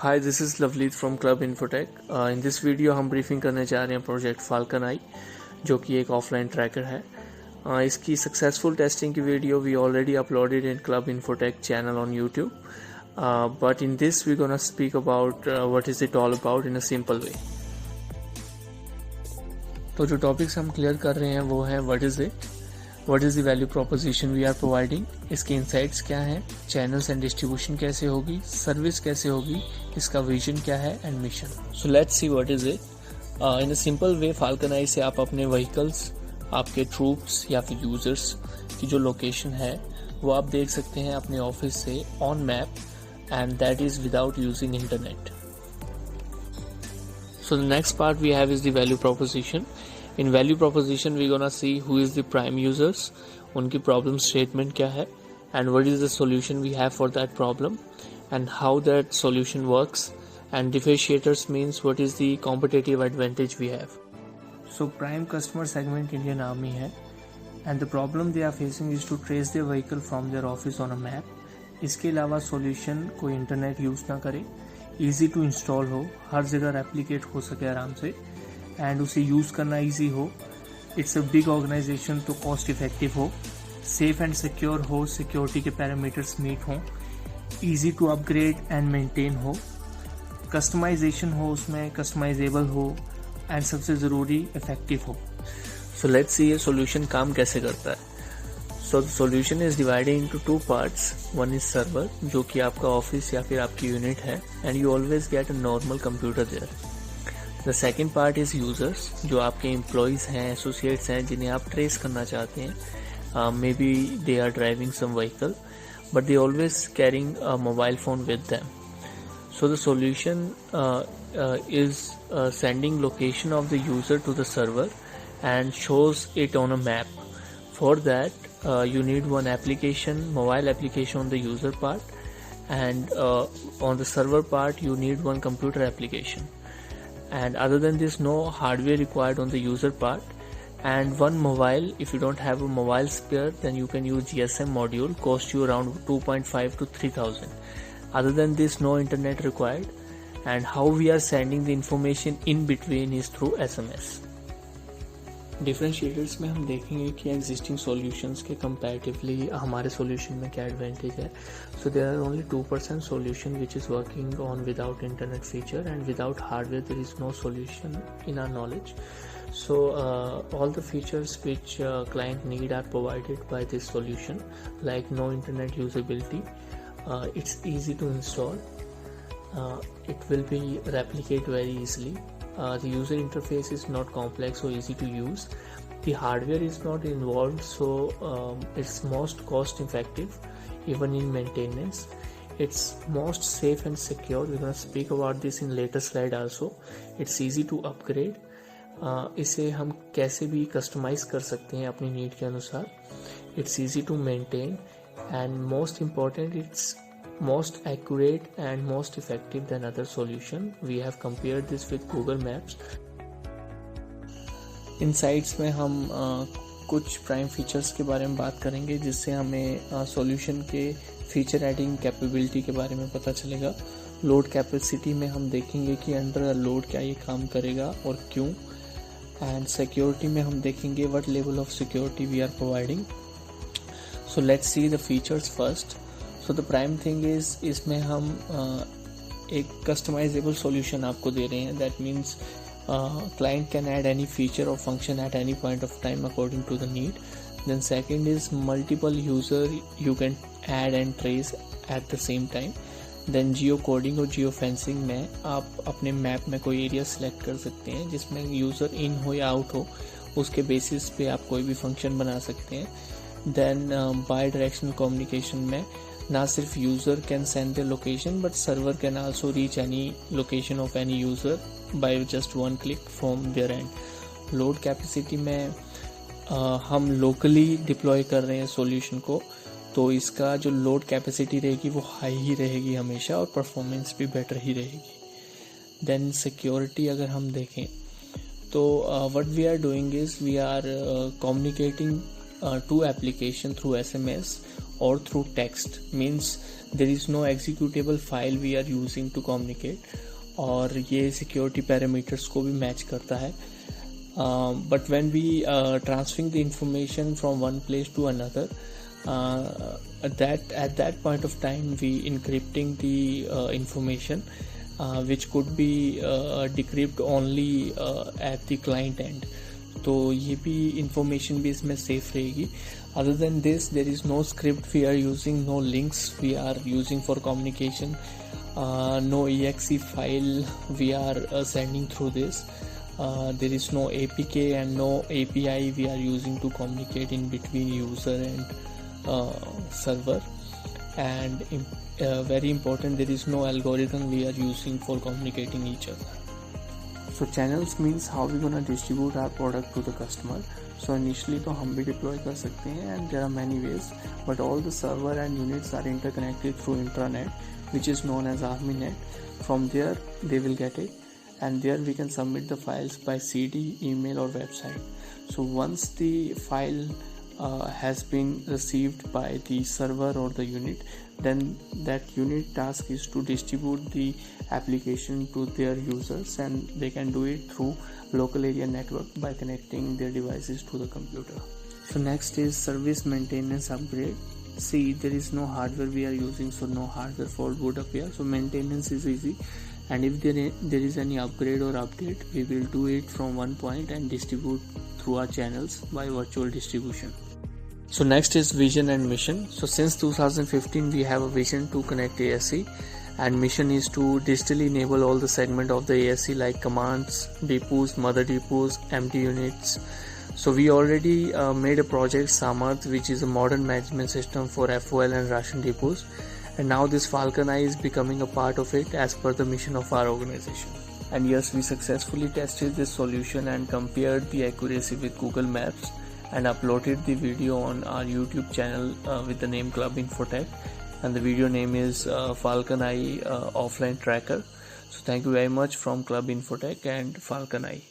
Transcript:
Hi this is Lovleet from Club Infotech. In this video हम briefing करने जा रहे हैं प्रोजेक्ट फाल्कन आई, जो कि एक ऑफलाइन ट्रैकर है। इसकी सक्सेसफुल टेस्टिंग की video we already uploaded in Club Infotech channel on YouTube, but in this we gonna speak about what is it all about in a simple way. तो जो topics हम clear कर रहे हैं वो है what is it, what is the value proposition we are providing, इसके insights क्या हैं, चैनल्स एंड डिस्ट्रीब्यूशन कैसे होगी, सर्विस कैसे होगी, इसका विजन क्या है and mission. So let's see what is it in a simple way. Falcon Eye से आप अपने व्हीकल्स, आपके ट्रूप्स या फिर यूजर्स की जो लोकेशन है वो आप देख सकते हैं अपने ऑफिस से on map, and that is without using internet. So the next part we have is the value proposition. In value proposition we gonna see who is the prime users, उनकी problem statement क्या है, and what is the solution we have for that problem, and how that solution works, and differentiators means what is the competitive advantage we have. So prime customer segment Indian Army है, and the problem they are facing is to trace their vehicle from their office on a map. इसके अलावा solution कोई internet use ना करे, easy to install हो, हर जगह replicate हो सके आराम से, एंड उसे यूज़ करना ईजी हो। इट्स अ बिग ऑर्गेनाइजेशन तो कॉस्ट इफेक्टिव हो, सेफ एंड सिक्योर हो, सिक्योरिटी के पैरामीटर्स मीट हों, easy to upgrade and maintain हो, कस्टमाइजेशन हो, उसमें कस्टमाइजेबल हो, एंड सबसे ज़रूरी इफेक्टिव हो। सो लेट्स सी ये सोल्यूशन काम कैसे करता है। So the solution is divided into two parts. One is server, जो कि आपका ऑफिस या फिर आपकी यूनिट है, and you always get a normal computer there. The second part is users, जो आपके employees हैं, associates हैं, जिन्हें आप trace करना चाहते हैं. Maybe they are driving some vehicle, but they always carrying a mobile phone with them. So the solution is sending location of the user to the server and shows it on a map. For that, you need one application, mobile application on the user part, and on the server part you need one computer application. And other than this, no hardware required on the user part, and one mobile. If you don't have a mobile spare, then you can use GSM module, cost you around 2.5 to 3,000. Other than this, no internet required, and how we are sending the information in between is through SMS. डिफरेंशिएटर्स में हम देखेंगे कि existing solutions के comparatively हमारे solution में क्या advantage है। So there are only 2% solution which is working on without internet feature, and without hardware there is no solution in our knowledge. So all the features which client need are provided by this solution, like no internet usability, it's easy to install, it will be replicate very easily. The user interface is not complex or easy to use. The hardware is not involved, so it's most cost effective even in maintenance. It's most safe and secure. We're going to speak about this in later slide also. It's easy to upgrade. इसे हम कैसे भी customise कर सकते हैं अपनी need के अनुसार. It's easy to maintain, and most important, it's most accurate and most effective than other solution. We have compared this with Google Maps. Insights में हम कुछ प्राइम फीचर्स के बारे में बात करेंगे, जिससे हमें सॉल्यूशन के फीचर एडिंग कैपेबिलिटी के बारे में पता चलेगा. लोड कैपेसिटी में हम देखेंगे कि अंडर लोड क्या ये काम करेगा और क्यों. एंड सिक्योरिटी में हम देखेंगे what level of security we are providing. So let's see the features first. So the prime thing is, इसमें हम एक कस्टमाइजेबल सॉल्यूशन आपको दे रहे हैं. That means client can add any feature or function at any point of time according to the need. Then second is multiple user you can add and trace at the same time. Then geo coding और geo fencing में आप अपने map में कोई area select कर सकते हैं जिसमें यूज़र इन हो या आउट हो, उसके बेसिस पे आप कोई भी फंक्शन बना सकते हैं. देन बाई डायरेक्शनल कम्युनिकेशन में ना सिर्फ user can send the location, but server can also reach any location of any user by just one click from there end. Load capacity में हम लोकली डिप्लॉय कर रहे हैं सॉल्यूशन को, तो इसका जो लोड कैपेसिटी रहेगी वो हाई ही रहेगी हमेशा, और परफॉर्मेंस भी बेटर ही रहेगी. देन सिक्योरिटी अगर हम देखें तो what we are doing is we are communicating to application through SMS or through text, means there is no executable file we are using to communicate, और ये security parameters को भी match करता है. But when we transferring the information from one place to another, at that point of time we encrypting the information, which could be decrypted only at the client end. तो ये भी information भी इसमें safe रहेगी. Other than this, there is no script we are using, no links we are using for communication, no exe file we are sending through this. There is no APK and no API we are using to communicate in between user and server. And very important, there is no algorithm we are using for communicating each other. So channels means how we gonna distribute our product to the customer. So initially तो हम भी deploy कर सकते हैं, and there are many ways, but all the server and units are interconnected through intranet, which is known as ArmyNet. From there they will get it, and there we can submit the files by CD, email or website. So once the file has been received by the server or the unit, then that unit task is to distribute the application to their users, and they can do it through local area network by connecting their devices to the computer. So next is service maintenance upgrade. See, there is no hardware we are using, so no hardware fault would appear. So maintenance is easy, and if there is any upgrade or update, we will do it from one point and distribute through our channels by virtual distribution. So next is vision and mission. So since 2015 we have a vision to connect ASE, and mission is to digitally enable all the segment of the ASE like commands, depots, mother depots, empty units. So we already made a project Samarth, which is a modern management system for FOL and ration depots, and now this Falcon Eye is becoming a part of it as per the mission of our organization. And yes, we successfully tested this solution and compared the accuracy with Google Maps, and uploaded the video on our YouTube channel with the name Club Infotech, and the video name is Falcon Eye Offline Tracker. So thank you very much from Club Infotech and Falcon Eye.